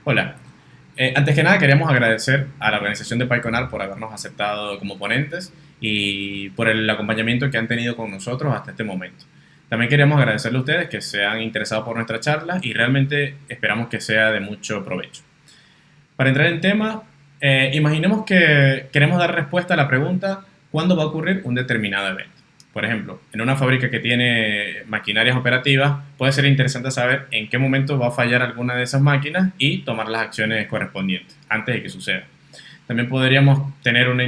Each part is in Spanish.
Hola. Antes que nada queríamos agradecer a la organización de PyConar por habernos aceptado como ponentes y por el acompañamiento que han tenido con nosotros hasta este momento. También queríamos agradecerle a ustedes que se han interesado por nuestra charla y realmente esperamos que sea de mucho provecho. Para entrar en tema, imaginemos que queremos dar respuesta a la pregunta ¿cuándo va a ocurrir un determinado evento? Por ejemplo, en una fábrica que tiene maquinarias operativas, puede ser interesante saber en qué momento va a fallar alguna de esas máquinas y tomar las acciones correspondientes antes de que suceda. También podríamos tener una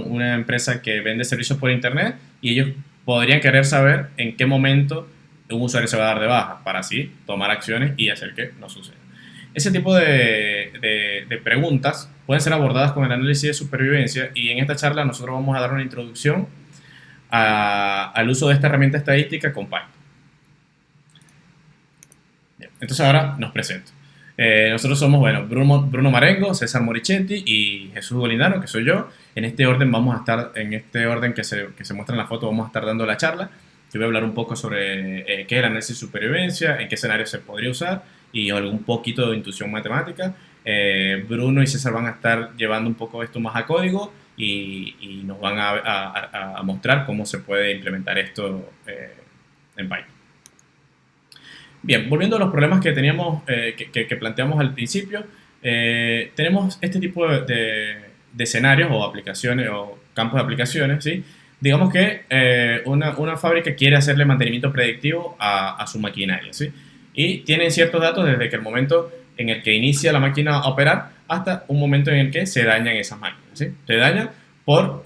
una empresa que vende servicios por internet y ellos podrían querer saber en qué momento un usuario se va a dar de baja para así tomar acciones y hacer que no suceda. Ese tipo de preguntas pueden ser abordadas con el análisis de supervivencia y en esta charla nosotros vamos a dar una introducción al uso de esta herramienta estadística con Python. Bien, entonces ahora nos presento. Nosotros somos, bueno, Bruno Marengo, César Morichetti y Jesús Golindano, que soy yo. En este orden en este orden que se muestra en la foto, vamos a estar dando la charla. Yo voy a hablar un poco sobre qué es el análisis de supervivencia, en qué escenario se podría usar y algún poquito de intuición matemática. Bruno y César van a estar llevando un poco esto más a código y nos van a mostrar cómo se puede implementar esto en Python. Bien, volviendo a los problemas que teníamos, que planteamos al principio, tenemos este tipo de escenarios o aplicaciones o campos de aplicaciones, ¿sí? Digamos que una fábrica quiere hacerle mantenimiento predictivo a su maquinaria, ¿sí? Y tienen ciertos datos desde que el momento en el que inicia la máquina a operar hasta un momento en el que se dañan esas máquinas, ¿sí? Se dañan por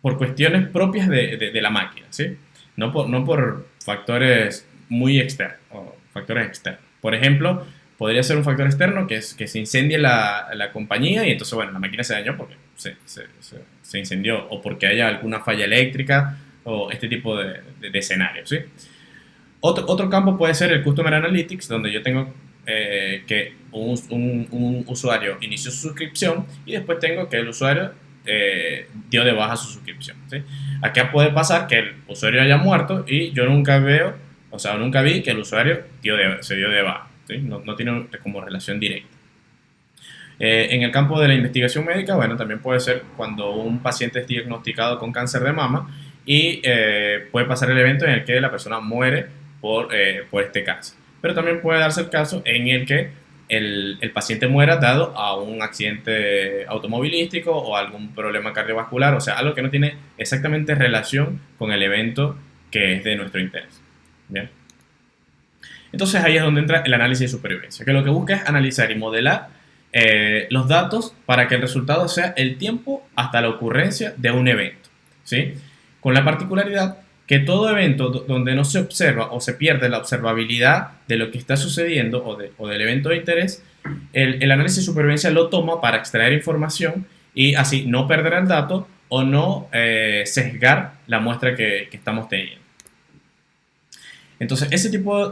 cuestiones propias de la máquina, ¿sí? No por factores muy externos o factores externos. Por ejemplo, podría ser un factor externo que es que se incendie la compañía y entonces, bueno, la máquina se dañó porque se incendió o porque haya alguna falla eléctrica o este tipo de escenarios, ¿sí? Otro campo puede ser el Customer Analytics, donde yo tengo que un usuario inició su suscripción y después tengo que el usuario dio de baja su suscripción, ¿sí? Acá puede pasar que el usuario haya muerto y yo nunca vi que el usuario se dio de baja, ¿sí? No tiene como relación directa. En el campo de la investigación médica, bueno, también puede ser cuando un paciente es diagnosticado con cáncer de mama y puede pasar el evento en el que la persona muere por este cáncer. Pero también puede darse el caso en el que el paciente muera dado a un accidente automovilístico o algún problema cardiovascular, o sea, algo que no tiene exactamente relación con el evento que es de nuestro interés. ¿Bien? Entonces ahí es donde entra el análisis de supervivencia, que lo que busca es analizar y modelar los datos para que el resultado sea el tiempo hasta la ocurrencia de un evento, ¿sí? Con la particularidad que todo evento donde no se observa o se pierde la observabilidad de lo que está sucediendo o del evento de interés, el análisis de supervivencia lo toma para extraer información y así no perder el dato o no sesgar la muestra que estamos teniendo. Entonces, ese tipo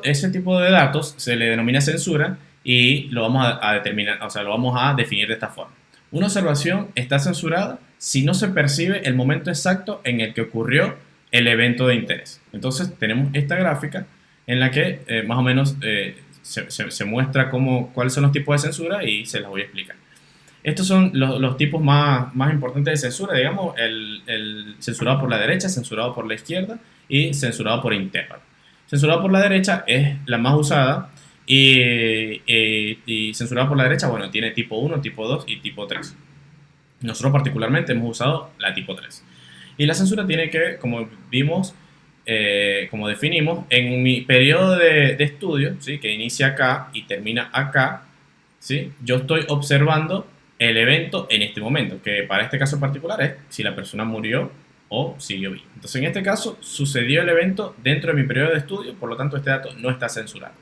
de datos se le denomina censura y lo vamos a determinar, o sea, lo vamos a definir de esta forma. Una observación está censurada si no se percibe el momento exacto en el que ocurrió el evento de interés. Entonces tenemos esta gráfica en la que más o menos se muestra cuáles son los tipos de censura y se las voy a explicar. Estos son los tipos más importantes de censura, digamos, el censurado por la derecha, censurado por la izquierda y censurado por intervalo. Censurado por la derecha es la más usada y censurado por la derecha, bueno, tiene tipo 1, tipo 2 y tipo 3. Nosotros particularmente hemos usado la tipo 3. Y la censura tiene que, como vimos, como definimos, en mi periodo de estudio, ¿sí? Que inicia acá y termina acá, ¿sí? Yo estoy observando el evento en este momento, que para este caso particular es si la persona murió o siguió viva. Entonces, en este caso, sucedió el evento dentro de mi periodo de estudio, por lo tanto, este dato no está censurado.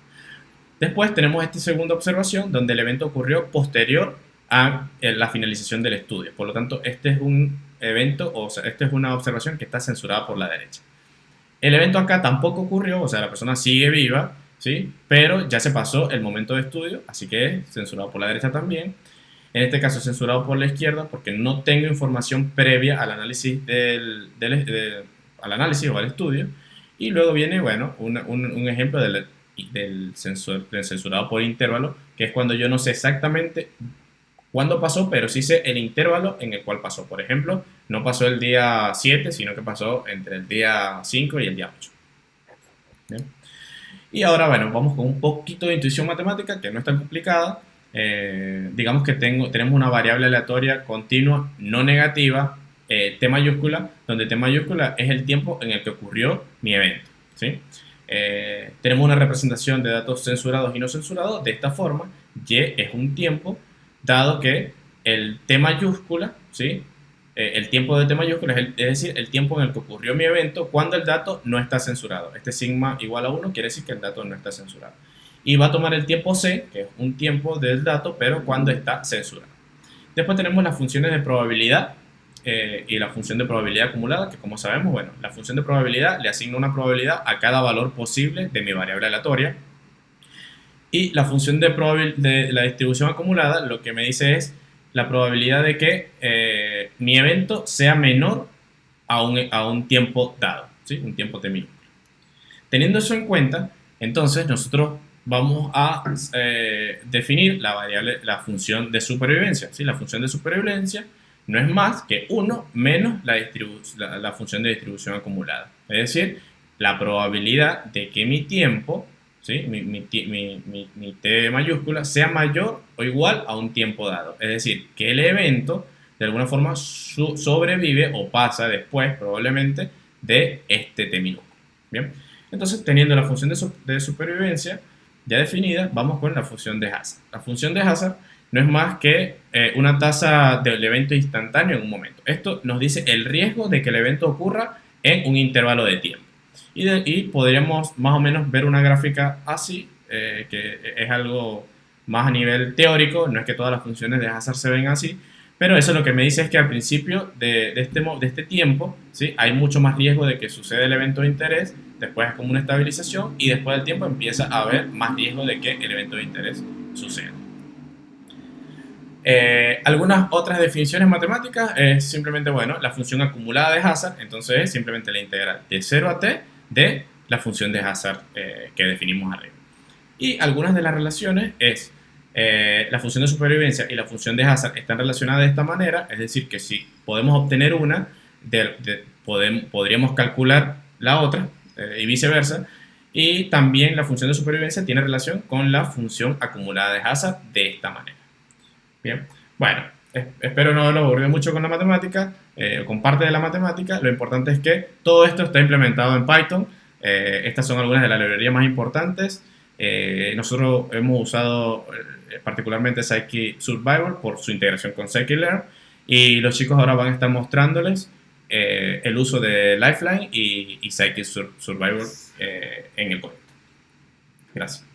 Después tenemos esta segunda observación, donde el evento ocurrió posterior a la finalización del estudio. Por lo tanto, este es un evento, o sea, esta es una observación que está censurada por la derecha. El evento acá tampoco ocurrió, o sea, la persona sigue viva, ¿sí? Pero ya se pasó el momento de estudio, así que es censurado por la derecha también. En este caso censurado por la izquierda porque no tengo información previa al análisis, al análisis o al estudio. Y luego viene, bueno, un ejemplo del censurado por intervalo, que es cuando yo no sé exactamente cuándo pasó, pero sí sé el intervalo en el cual pasó. Por ejemplo, no pasó el día 7, sino que pasó entre el día 5 y el día 8. ¿Bien? Y ahora, bueno, vamos con un poquito de intuición matemática, que no es tan complicada. Digamos que tenemos una variable aleatoria continua no negativa, T mayúscula, donde T mayúscula es el tiempo en el que ocurrió mi evento, ¿sí? Tenemos una representación de datos censurados y no censurados de esta forma. Y es un tiempo, dado que el T mayúscula, ¿sí? El tiempo de T mayúscula es decir, el tiempo en el que ocurrió mi evento cuando el dato no está censurado. Este sigma igual a 1 quiere decir que el dato no está censurado. Y va a tomar el tiempo C, que es un tiempo del dato, pero cuando está censurado. Después tenemos las funciones de probabilidad y la función de probabilidad acumulada, que como sabemos, bueno, la función de probabilidad le asigna una probabilidad a cada valor posible de mi variable aleatoria. Y la función de la distribución acumulada lo que me dice es la probabilidad de que mi evento sea menor a un tiempo dado, ¿sí? Un tiempo t mínimo. Teniendo eso en cuenta, entonces nosotros vamos a definir la función de supervivencia, ¿sí? La función de supervivencia no es más que 1 menos la función de distribución acumulada. Es decir, la probabilidad de que mi tiempo, ¿sí? mi T mayúscula, sea mayor o igual a un tiempo dado. Es decir, que el evento de alguna forma sobrevive o pasa después probablemente de este T minúsculo. Bien, entonces teniendo la función de supervivencia ya definida, vamos con la función de Hazard. La función de Hazard no es más que una tasa del evento instantáneo en un momento. Esto nos dice el riesgo de que el evento ocurra en un intervalo de tiempo. Y podríamos más o menos ver una gráfica así, que es algo más a nivel teórico, no es que todas las funciones de Hazard se ven así, pero eso lo que me dice es que al principio de este tiempo, ¿sí? Hay mucho más riesgo de que suceda el evento de interés, después es como una estabilización y después del tiempo empieza a haber más riesgo de que el evento de interés suceda. Algunas otras definiciones matemáticas es simplemente, bueno, la función acumulada de Hazard, entonces es simplemente la integral de 0 a t de la función de Hazard que definimos arriba. Y algunas de las relaciones es la función de supervivencia y la función de Hazard están relacionadas de esta manera, es decir, que si podemos obtener una, podríamos calcular la otra y viceversa. Y también la función de supervivencia tiene relación con la función acumulada de Hazard de esta manera. Bien, bueno, espero no haberlo aburrido mucho con la matemática, con parte de la matemática. Lo importante es que todo esto está implementado en Python. Estas son algunas de las librerías más importantes. Nosotros hemos usado particularmente Scikit Survival por su integración con Scikit-learn, y los chicos ahora van a estar mostrándoles el uso de Lifeline y Scikit Survival en el código. Gracias.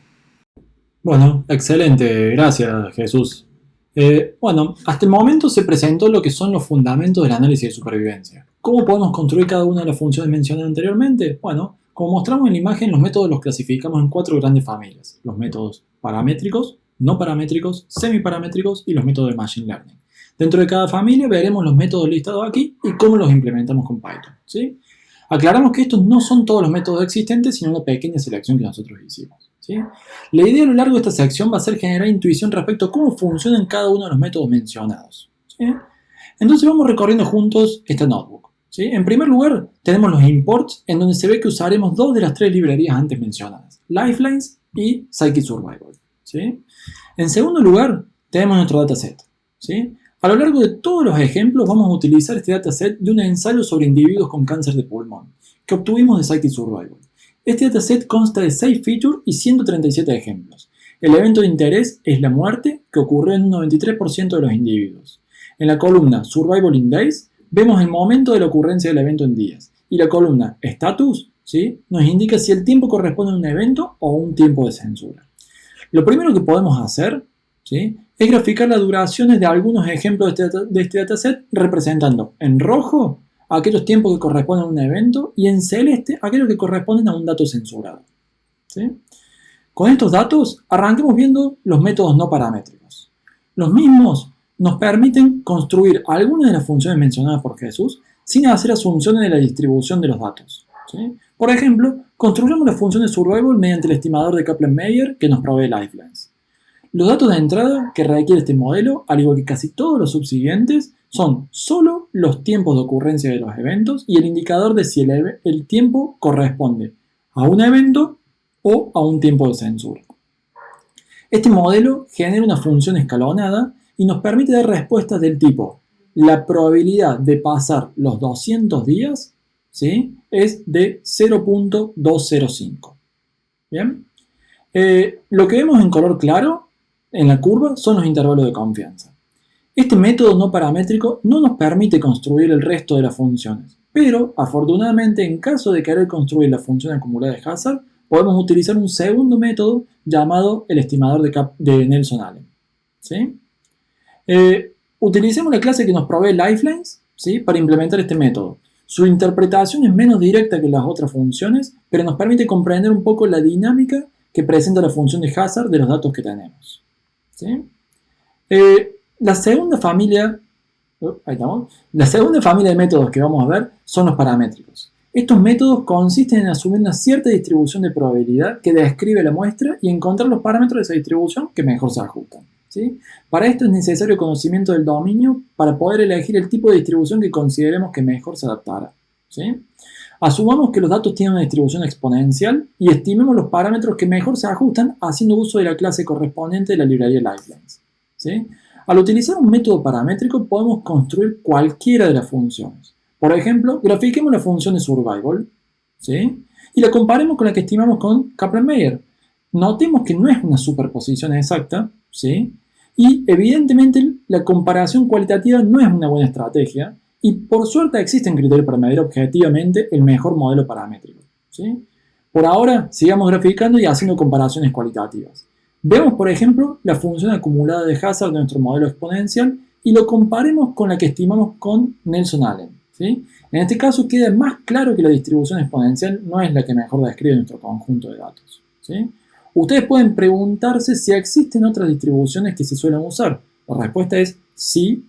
Bueno, excelente, gracias Jesús. Bueno, hasta el momento se presentó lo que son los fundamentos del análisis de supervivencia. ¿Cómo podemos construir cada una de las funciones mencionadas anteriormente? Bueno, como mostramos en la imagen, los métodos los clasificamos en 4 grandes familias: los métodos paramétricos, no paramétricos, semiparamétricos y los métodos de Machine Learning. Dentro de cada familia veremos los métodos listados aquí y cómo los implementamos con Python, ¿sí? Aclaramos que estos no son todos los métodos existentes, sino una pequeña selección que nosotros hicimos, ¿sí? La idea a lo largo de esta sección va a ser generar intuición respecto a cómo funcionan cada uno de los métodos mencionados, ¿sí? Entonces vamos recorriendo juntos esta notebook, ¿sí? En primer lugar, tenemos los imports, en donde se ve que usaremos 2 de las 3 librerías antes mencionadas, Lifelines y Scikit Survival, ¿sí? En segundo lugar, tenemos nuestro dataset, ¿sí? A lo largo de todos los ejemplos vamos a utilizar este dataset de un ensayo sobre individuos con cáncer de pulmón, que obtuvimos de Scikit Survival. Este dataset consta de 6 features y 137 ejemplos. El evento de interés es la muerte, que ocurrió en un 93% de los individuos. En la columna Survival in Days vemos el momento de la ocurrencia del evento en días. Y la columna Status, ¿sí?, nos indica si el tiempo corresponde a un evento o a un tiempo de censura. Lo primero que podemos hacer, ¿sí?, es graficar las duraciones de algunos ejemplos de este dataset, representando en rojo aquellos tiempos que corresponden a un evento y en celeste aquellos que corresponden a un dato censurado, ¿sí? Con estos datos, arranquemos viendo los métodos no paramétricos. Los mismos nos permiten construir algunas de las funciones mencionadas por Jesús sin hacer asunciones de la distribución de los datos, ¿sí? Por ejemplo, construyamos la función de survival mediante el estimador de Kaplan-Meier que nos provee lifelines. Los datos de entrada que requiere este modelo, al igual que casi todos los subsiguientes, son solo los tiempos de ocurrencia de los eventos y el indicador de si el tiempo corresponde a un evento o a un tiempo de censura. Este modelo genera una función escalonada y nos permite dar respuestas del tipo: la probabilidad de pasar los 200 días, ¿sí?, es de 0.205. ¿Bien? Lo que vemos en color claro en la curva son los intervalos de confianza. Este método no paramétrico no nos permite construir el resto de las funciones, pero afortunadamente en caso de querer construir la función acumulada de Hazard, podemos utilizar un segundo método llamado el estimador de Nelson-Allen, ¿sí? Utilicemos la clase que nos provee lifelines, ¿sí?, para implementar este método. Su interpretación es menos directa que las otras funciones, pero nos permite comprender un poco la dinámica que presenta la función de Hazard de los datos que tenemos, ¿sí? La segunda familia de métodos que vamos a ver son los paramétricos. Estos métodos consisten en asumir una cierta distribución de probabilidad que describe la muestra y encontrar los parámetros de esa distribución que mejor se ajustan, ¿sí? Para esto es necesario conocimiento del dominio para poder elegir el tipo de distribución que consideremos que mejor se adaptará, ¿sí? Asumamos que los datos tienen una distribución exponencial y estimemos los parámetros que mejor se ajustan haciendo uso de la clase correspondiente de la librería Lifelines, ¿sí? Al utilizar un método paramétrico podemos construir cualquiera de las funciones. Por ejemplo, grafiquemos la función de survival, ¿sí?, y la comparemos con la que estimamos con Kaplan-Meier. Notemos que no es una superposición exacta, ¿sí?, y evidentemente la comparación cualitativa no es una buena estrategia, y por suerte existen criterios para medir objetivamente el mejor modelo paramétrico, ¿sí? Por ahora, sigamos graficando y haciendo comparaciones cualitativas. Vemos, por ejemplo, la función acumulada de Hazard de nuestro modelo exponencial y lo comparemos con la que estimamos con Nelson-Allen, ¿sí? En este caso queda más claro que la distribución exponencial no es la que mejor describe nuestro conjunto de datos, ¿sí? Ustedes pueden preguntarse si existen otras distribuciones que se suelen usar. La respuesta es sí.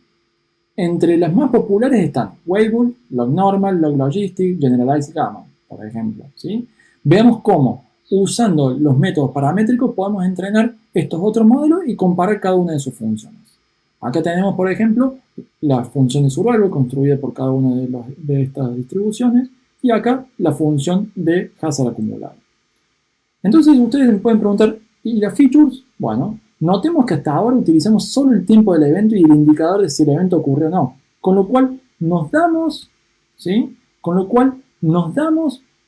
Entre las más populares están Weibull, Log Normal, Log Logistic, Generalized Gamma, por ejemplo, ¿sí? Veamos cómo, usando los métodos paramétricos, podemos entrenar estos otros modelos y comparar cada una de sus funciones. Acá tenemos, por ejemplo, la función de survival construida por cada una de estas distribuciones y acá la función de Hazard acumulado. Entonces ustedes me pueden preguntar, ¿y las features? Bueno, notemos que hasta ahora utilizamos solo el tiempo del evento y el indicador de si el evento ocurrió o no, con lo cual nos damos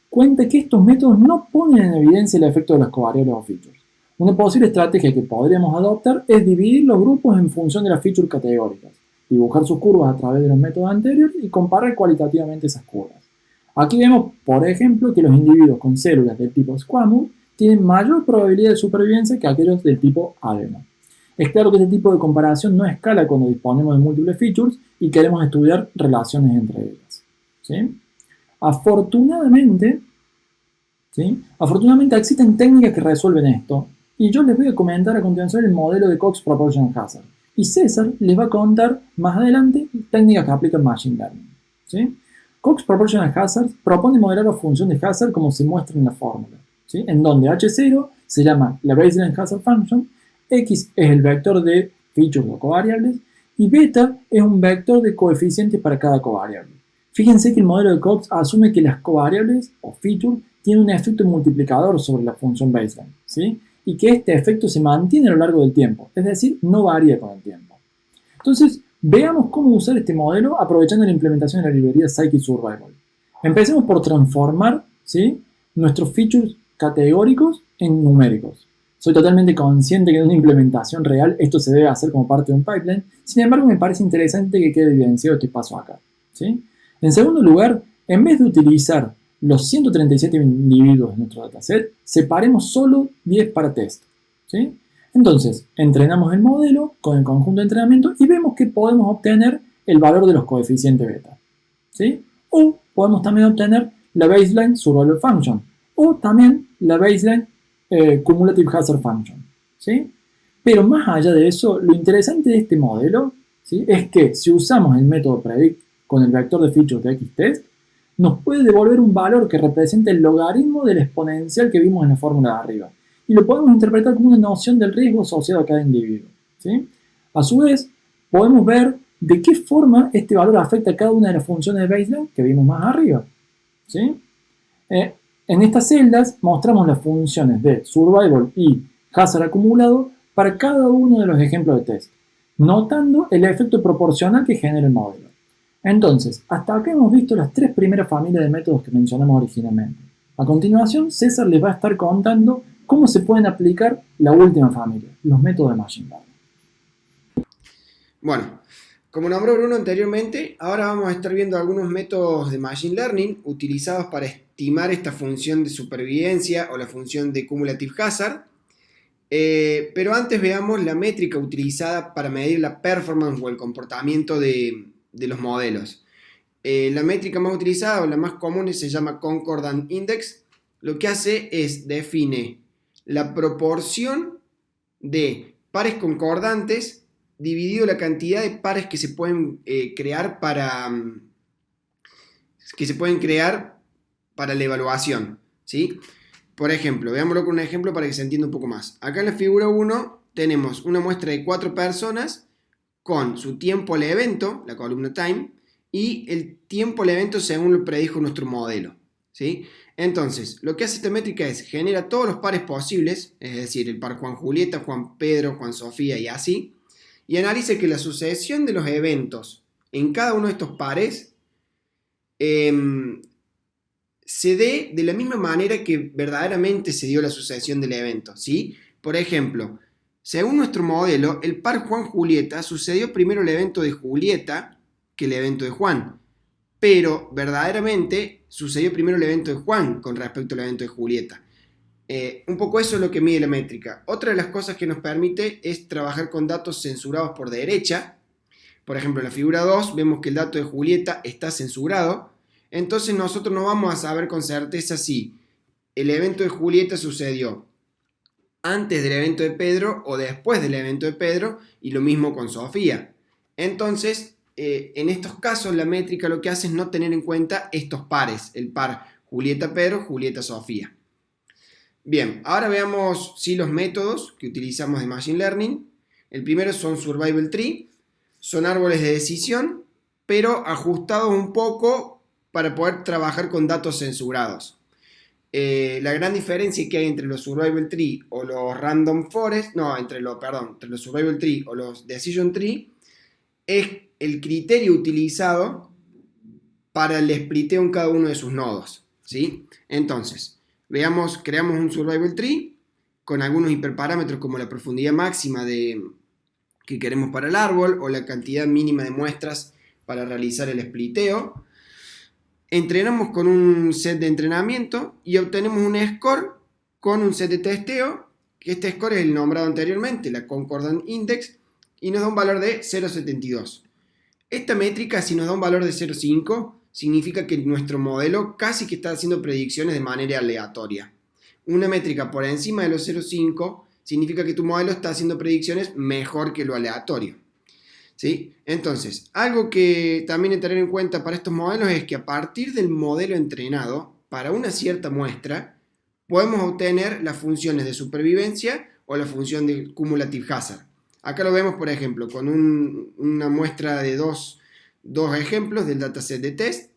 cuenta que estos métodos no ponen en evidencia el efecto de las covariables o features. Una posible estrategia que podríamos adoptar es dividir los grupos en función de las features categóricas, dibujar sus curvas a través de los métodos anteriores y comparar cualitativamente esas curvas. Aquí vemos, por ejemplo, que los individuos con células del tipo squamous tienen mayor probabilidad de supervivencia que aquellos del tipo adeno. Es claro que este tipo de comparación no escala cuando disponemos de múltiples features y queremos estudiar relaciones entre ellas, ¿sí? Afortunadamente existen técnicas que resuelven esto y yo les voy a comentar a continuación el modelo de Cox Proportional Hazard y César les va a contar más adelante técnicas que aplican Machine Learning, ¿sí? Cox Proportional Hazard propone modelar la función de Hazard como se muestra en la fórmula, ¿sí?, en donde H0 se llama la Baseline Hazard Function, X es el vector de features o covariables y beta es un vector de coeficientes para cada covariable. Fíjense que el modelo de Cox asume que las covariables o features tienen un efecto multiplicador sobre la función baseline, ¿sí?, y que este efecto se mantiene a lo largo del tiempo, es decir, no varía con el tiempo. Entonces, veamos cómo usar este modelo aprovechando la implementación de la librería Scikit-Survival. Empecemos por transformar, ¿sí?, nuestros features categóricos en numéricos. Soy totalmente consciente que en una implementación real esto se debe hacer como parte de un pipeline, sin embargo me parece interesante que quede evidenciado este paso acá, ¿sí? En segundo lugar, en vez de utilizar los 137 individuos de nuestro dataset, separemos solo 10 para test, ¿sí? Entonces, entrenamos el modelo con el conjunto de entrenamiento y vemos que podemos obtener el valor de los coeficientes beta, ¿sí? O podemos también obtener la baseline survival function, o también la baseline Cumulative Hazard Function, ¿sí? Pero más allá de eso, lo interesante de este modelo, ¿sí?, es que si usamos el método predict con el vector de features de xtest, nos puede devolver un valor que representa el logaritmo del exponencial que vimos en la fórmula de arriba. Y lo podemos interpretar como una noción del riesgo asociado a cada individuo, ¿sí? A su vez, podemos ver de qué forma este valor afecta a cada una de las funciones de baseline que vimos más arriba, ¿sí? En estas celdas mostramos las funciones de survival y hazard acumulado para cada uno de los ejemplos de test, notando el efecto proporcional que genera el modelo. Entonces, hasta acá hemos visto las tres primeras familias de métodos que mencionamos originalmente. A continuación, César les va a estar contando cómo se pueden aplicar la última familia, los métodos de Machine Learning. Bueno, como nombró Bruno anteriormente, ahora vamos a estar viendo algunos métodos de Machine Learning utilizados para estimar esta función de supervivencia o la función de Cumulative Hazard. Pero antes veamos la métrica utilizada para medir la performance o el comportamiento de los modelos. La métrica más utilizada o la más común se llama Concordant Index. Lo que hace es define la proporción de pares concordantes dividido la cantidad de pares que se pueden crear para la evaluación, ¿sí? Por ejemplo, veámoslo con un ejemplo para que se entienda un poco más. Acá en la figura 1 tenemos una muestra de 4 personas con su tiempo al evento, la columna time, y el tiempo al evento según lo predijo nuestro modelo, ¿sí? Entonces, lo que hace esta métrica es genera todos los pares posibles, es decir, el par Juan Julieta, Juan Pedro, Juan Sofía y así, y analiza que la sucesión de los eventos en cada uno de estos pares se dé de la misma manera que verdaderamente se dio la sucesión del evento, ¿sí? Por ejemplo, según nuestro modelo, el par Juan-Julieta sucedió primero el evento de Julieta que el evento de Juan, pero verdaderamente sucedió primero el evento de Juan con respecto al evento de Julieta. Un poco eso es lo que mide la métrica. Otra de las cosas que nos permite es trabajar con datos censurados por derecha. Por ejemplo, en la figura 2 vemos que el dato de Julieta está censurado. Entonces nosotros no vamos a saber con certeza si el evento de Julieta sucedió antes del evento de Pedro o después del evento de Pedro, y lo mismo con Sofía. Entonces, en estos casos la métrica lo que hace es no tener en cuenta estos pares, el par Julieta-Pedro, Julieta-Sofía. Bien, ahora veamos los métodos que utilizamos de Machine Learning. El primero son Survival Tree, son árboles de decisión, pero ajustados un poco para poder trabajar con datos censurados. La gran diferencia que hay entre los Survival Tree o los Random Forest, entre los Survival Tree o los Decision Tree, es el criterio utilizado para el spliteo en cada uno de sus nodos, ¿sí? Entonces, creamos un Survival Tree con algunos hiperparámetros como la profundidad máxima que queremos para el árbol o la cantidad mínima de muestras para realizar el spliteo. Entrenamos con un set de entrenamiento y obtenemos un score con un set de testeo, que este score es el nombrado anteriormente, la Concordant Index, y nos da un valor de 0,72. Esta métrica, si nos da un valor de 0,5, significa que nuestro modelo casi que está haciendo predicciones de manera aleatoria. Una métrica por encima de los 0,5 significa que tu modelo está haciendo predicciones mejor que lo aleatorio, ¿sí? Entonces, algo que también hay que tener en cuenta para estos modelos es que a partir del modelo entrenado, para una cierta muestra, podemos obtener las funciones de supervivencia o la función de Cumulative Hazard. Acá lo vemos, por ejemplo, con una muestra de dos ejemplos del dataset de test.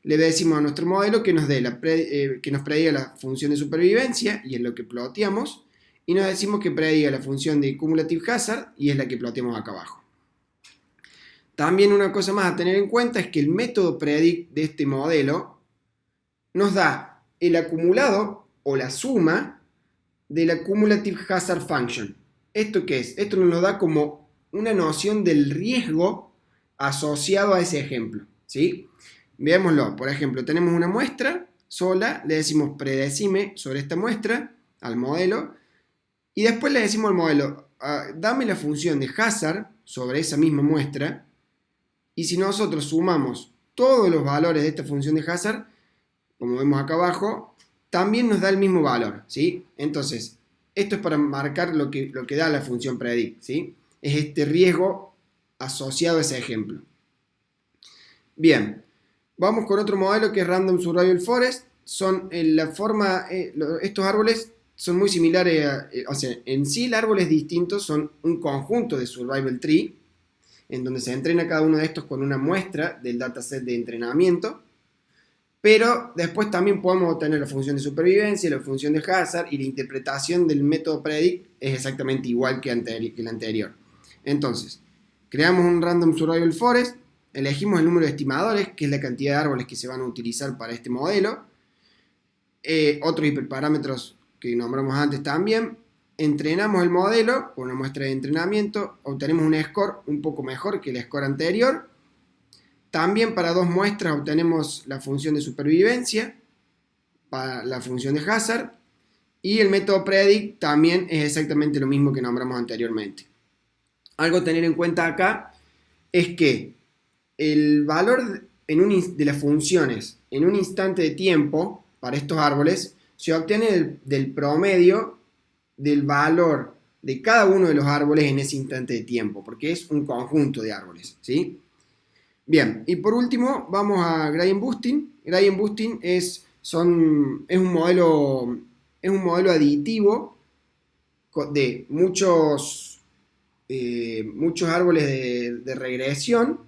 Le decimos a nuestro modelo que nos prediga la función de supervivencia, y es lo que ploteamos, y nos decimos que prediga la función de Cumulative Hazard, y es la que ploteamos acá abajo. También una cosa más a tener en cuenta es que el método predict de este modelo nos da el acumulado o la suma de la Cumulative Hazard Function. ¿Esto qué es? Esto nos da como una noción del riesgo asociado a ese ejemplo, ¿sí? Veámoslo. Por ejemplo, tenemos una muestra sola, le decimos predecime sobre esta muestra al modelo, y después le decimos al modelo, dame la función de hazard sobre esa misma muestra, y si nosotros sumamos todos los valores de esta función de hazard, como vemos acá abajo, también nos da el mismo valor, ¿sí? Entonces, esto es para marcar lo que da la función predict, ¿sí? Es este riesgo asociado a ese ejemplo. Bien, vamos con otro modelo que es Random Survival Forest. Estos árboles son muy similares o sea, en sí el árbol es distinto, son un conjunto de Survival Tree, en donde se entrena cada uno de estos con una muestra del dataset de entrenamiento, pero después también podemos obtener la función de supervivencia, la función de hazard, y la interpretación del método predict es exactamente igual que el anterior. Entonces, creamos un Random Survival Forest, elegimos el número de estimadores, que es la cantidad de árboles que se van a utilizar para este modelo, otros hiperparámetros que nombramos antes también. Entrenamos el modelo con una muestra de entrenamiento, obtenemos un score un poco mejor que el score anterior. También para 2 muestras obtenemos la función de supervivencia, para la función de hazard, y el método predict también es exactamente lo mismo que nombramos anteriormente. Algo a tener en cuenta acá es que el valor de las funciones en un instante de tiempo para estos árboles se obtiene del promedio del valor de cada uno de los árboles en ese instante de tiempo, porque es un conjunto de árboles, ¿sí? Bien, y por último vamos a Gradient Boosting. Gradient Boosting es un modelo aditivo de muchos árboles de regresión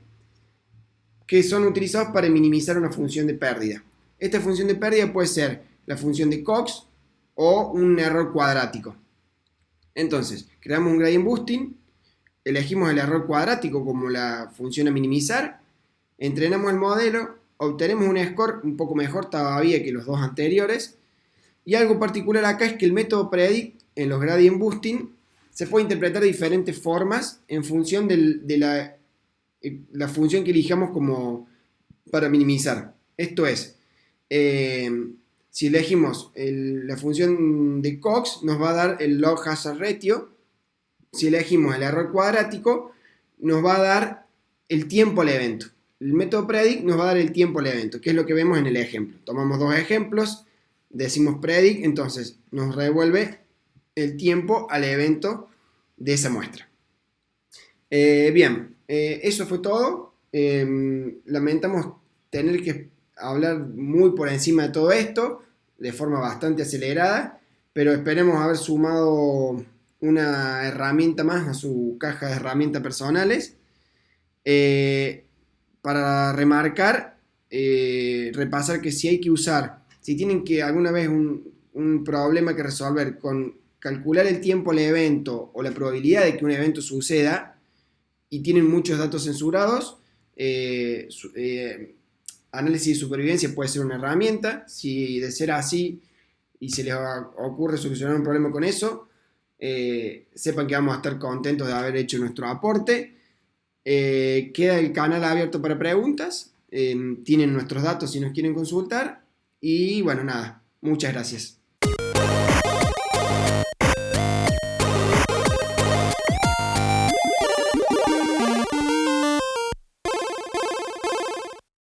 que son utilizados para minimizar una función de pérdida. Esta función de pérdida puede ser la función de Cox o un error cuadrático. Entonces, creamos un Gradient Boosting, elegimos el error cuadrático como la función a minimizar, entrenamos el modelo, obtenemos un score un poco mejor todavía que los 2 anteriores, y algo particular acá es que el método predict en los Gradient Boosting se puede interpretar de diferentes formas en función de la función que elijamos como para minimizar. Esto es, si elegimos la función de Cox, nos va a dar el log hazard ratio. Si elegimos el error cuadrático, nos va a dar el tiempo al evento. El método predict nos va a dar el tiempo al evento, que es lo que vemos en el ejemplo. Tomamos 2 ejemplos, decimos predict, entonces nos revuelve el tiempo al evento de esa muestra. Bien, eso fue todo. Lamentamos tener que hablar muy por encima de todo esto, de forma bastante acelerada, pero esperemos haber sumado una herramienta más a su caja de herramientas personales. Para remarcar, repasar que si hay que usar, si tienen que alguna vez un problema que resolver con calcular el tiempo al evento o la probabilidad de que un evento suceda y tienen muchos datos censurados, análisis de supervivencia puede ser una herramienta. Si de ser así y se les ocurre solucionar un problema con eso, sepan que vamos a estar contentos de haber hecho nuestro aporte. Queda el canal abierto para preguntas, tienen nuestros datos si nos quieren consultar, y bueno, nada, muchas gracias.